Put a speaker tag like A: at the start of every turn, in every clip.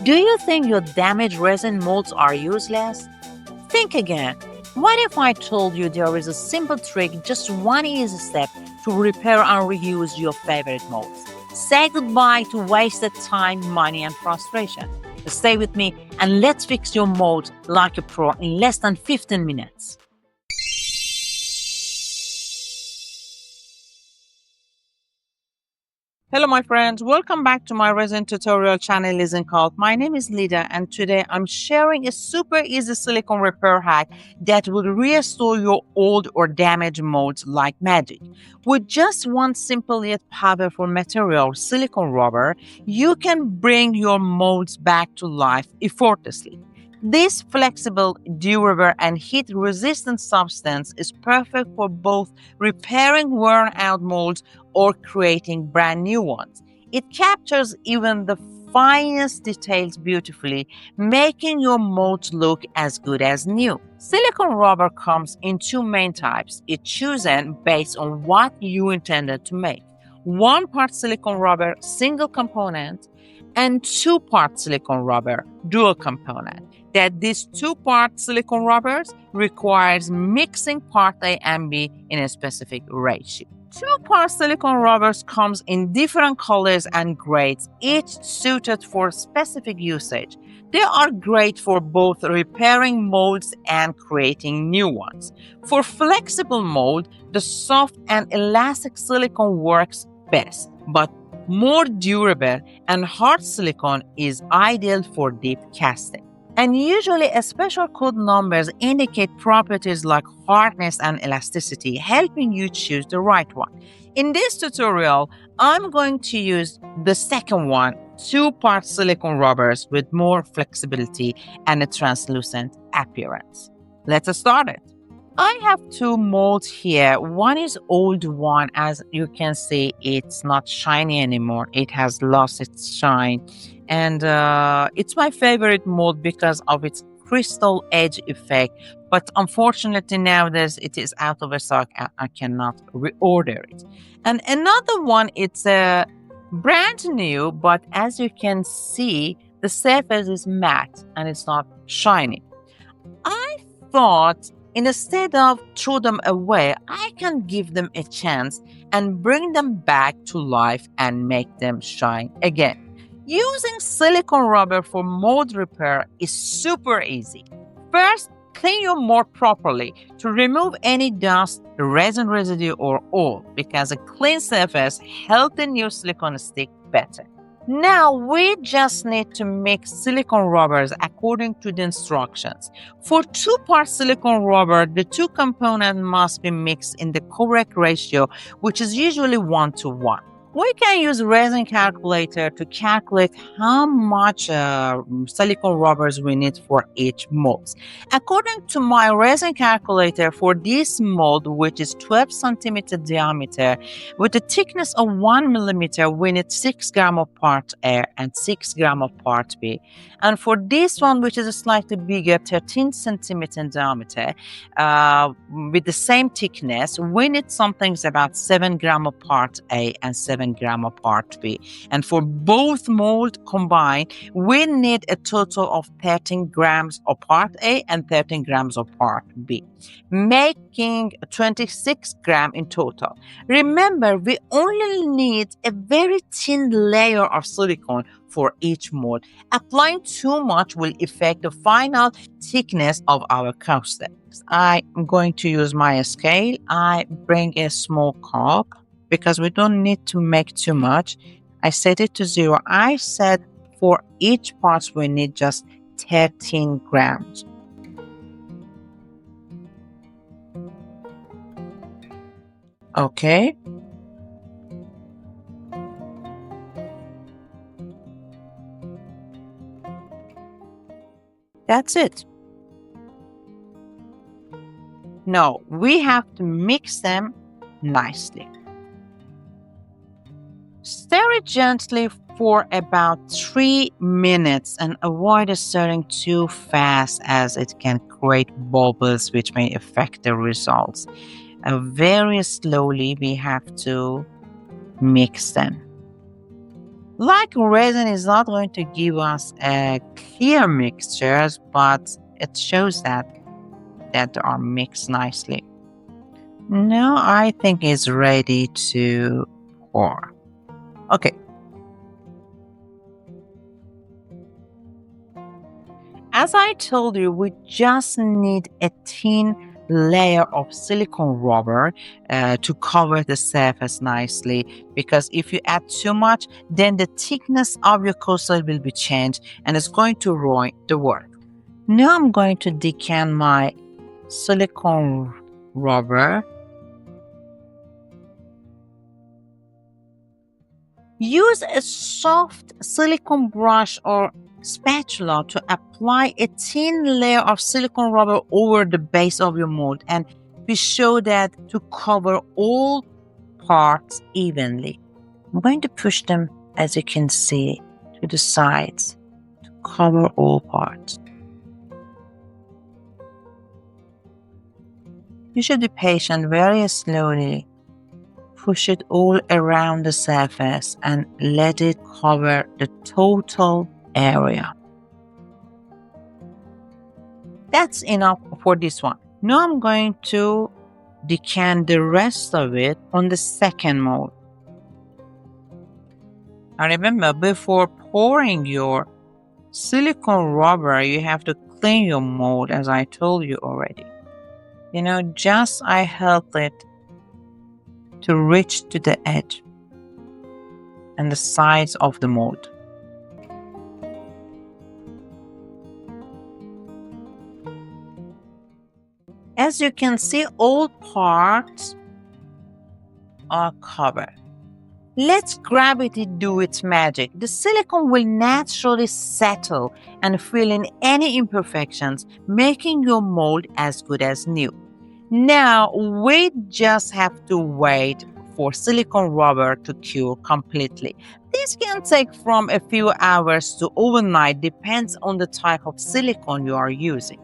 A: Do you think your damaged resin molds are useless? Think again. What if I told you there is a simple trick, just one easy step to repair and reuse your favorite molds? Say goodbye to wasted time, money, and frustration. Stay with me and let's fix your molds like a pro in less than 15 minutes. Hello, my friends. Welcome back to my resin tutorial channel, LisinCult. My name is Lida, and today I'm sharing a super easy silicone repair hack that will restore your old or damaged molds like magic. With just one simple yet powerful material, silicone rubber, you can bring your molds back to life effortlessly. This flexible, durable, and heat-resistant substance is perfect for both repairing worn-out molds or creating brand new ones. It captures even the finest details beautifully, making your molds look as good as new. Silicone rubber comes in two main types, each chosen based on what you intended to make. 1 part silicone rubber, single component, and 2 part silicone rubber, dual component. That these 2 part silicone rubbers requires mixing part A and B in a specific ratio. 2 part silicone rubbers comes in different colors and grades, each suited for specific usage. They are great for both repairing molds and creating new ones. For flexible mold, the soft and elastic silicone works best, but more durable and hard silicone is ideal for deep casting. And usually, special code numbers indicate properties like hardness and elasticity, helping you choose the right one. In this tutorial, I'm going to use the second one, 2 part silicone rubbers with more flexibility and a translucent appearance. Let's start it. I have 2 molds here. One is old one. As you can see, it's not shiny anymore. It has lost its shine. And it's my favorite mold because of its crystal edge effect. But unfortunately, nowadays it is out of stock and I cannot reorder it. And another one, it's brand new, but as you can see, the surface is matte and it's not shiny. I thought instead of throw them away, I can give them a chance and bring them back to life and make them shine again. Using silicone rubber for mold repair is super easy. First, clean your mold properly to remove any dust, resin residue, or oil, because a clean surface helps the new silicone stick better. Now we just need to mix silicone rubbers according to the instructions. For 2 part silicone rubber, the 2 components must be mixed in the correct ratio, which is usually 1:1. We can use resin calculator to calculate how much silicone rubbers we need for each mold. According to my resin calculator, for this mold, which is 12 centimeter diameter, with a thickness of 1 millimeter, we need 6 grams of part A and 6 grams of part B. And for this one, which is slightly bigger, 13 centimeter in diameter, with the same thickness, we need something about 7 grams of part A and 7 grams of part B. And for both mold combined, we need a total of 13 grams of part A and 13 grams of part B, making 26 grams in total. Remember, we only need a very thin layer of silicone for each mold. Applying too much will affect the final thickness of our coaster. I'm going to use my scale. I bring a small cup because we don't need to make too much. I set it to 0. I said for each part we need just 13 grams. Okay. That's it. No, we have to mix them nicely. Stir it gently for about 3 minutes and avoid stirring too fast as it can create bubbles which may affect the results. Very slowly we have to mix them. Like resin is not going to give us a clear mixtures, but it shows that they are mixed nicely. Now I think it's ready to pour. Okay. As I told you, we just need a thin layer of silicone rubber to cover the surface nicely, because if you add too much, then the thickness of your coaster will be changed and it's going to ruin the work. Now I'm going to decant my silicone rubber. Use a soft silicone brush or spatula to apply a thin layer of silicone rubber over the base of your mold, and be sure that to cover all parts evenly. I'm going to push them, as you can see, to the sides to cover all parts. You should be patient, very slowly. Push it all around the surface and let it cover the total area. That's enough for this one. Now I'm going to decant the rest of it on the second mold. And remember, before pouring your silicone rubber, you have to clean your mold, as I told you already. Just I held it to reach to the edge and the sides of the mold. As you can see, all parts are covered. Let gravity do its magic. The silicone will naturally settle and fill in any imperfections, making your mold as good as new. Now, we just have to wait for silicone rubber to cure completely. This can take from a few hours to overnight, depends on the type of silicone you are using.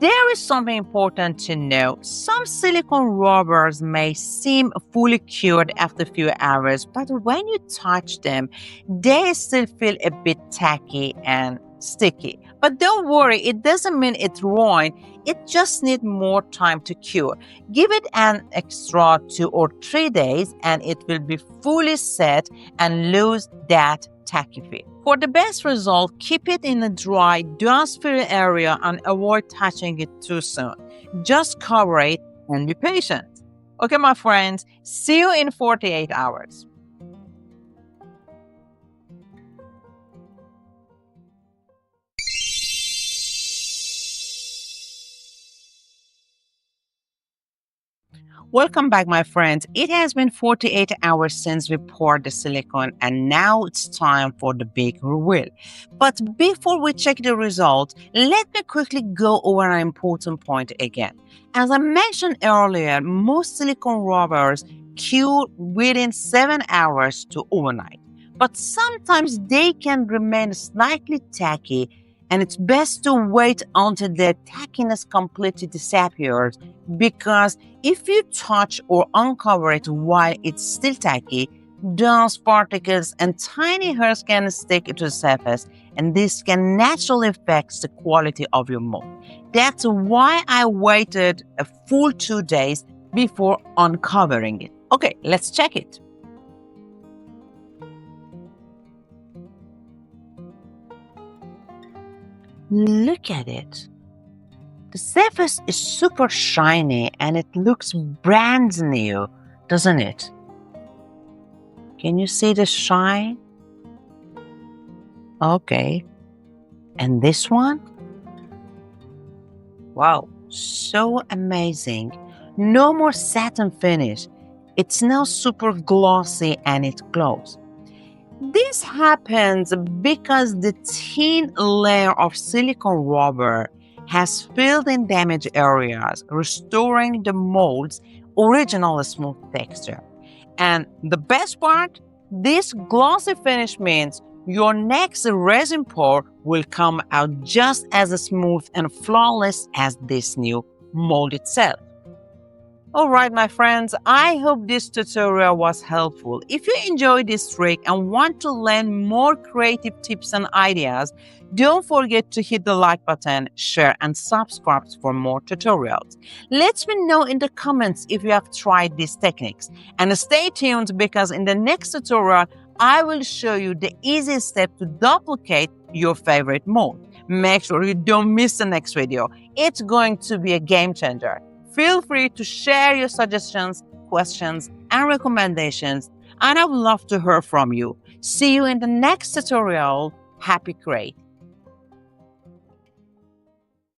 A: There is something important to know. Some silicone rubbers may seem fully cured after a few hours, but when you touch them, they still feel a bit tacky and sticky. But don't worry, it doesn't mean it's ruined. It just needs more time to cure. Give it an extra 2 or 3 days and it will be fully set and lose that tacky feel. For the best result, keep it in a dry, dust-free area and avoid touching it too soon. Just cover it and be patient. Okay, my friends, see you in 48 hours. Welcome back, my friends. It has been 48 hours since we poured the silicone, and now it's time for the big reveal. But before we check the result, let me quickly go over an important point again. As I mentioned earlier, most silicone rubbers cure within 7 hours to overnight. But sometimes they can remain slightly tacky, and it's best to wait until the tackiness completely disappears, because if you touch or uncover it while it's still tacky, dust particles and tiny hairs can stick to the surface, and this can naturally affect the quality of your mold. That's why I waited a full 2 days before uncovering it. Okay, let's check it. Look at it. The surface is super shiny and it looks brand new, doesn't it? Can you see the shine? Okay. And this one? Wow, so amazing. No more satin finish. It's now super glossy and it glows. This happens because the thin layer of silicone rubber has filled in damaged areas, restoring the mold's original smooth texture. And the best part, this glossy finish means your next resin pour will come out just as smooth and flawless as this new mold itself. All right, my friends, I hope this tutorial was helpful. If you enjoyed this trick and want to learn more creative tips and ideas, don't forget to hit the like button, share, and subscribe for more tutorials. Let me know in the comments if you have tried these techniques. And stay tuned because in the next tutorial, I will show you the easiest step to duplicate your favorite mold. Make sure you don't miss the next video. It's going to be a game changer. Feel free to share your suggestions, questions, and recommendations, and I would love to hear from you. See you in the next tutorial. Happy creating!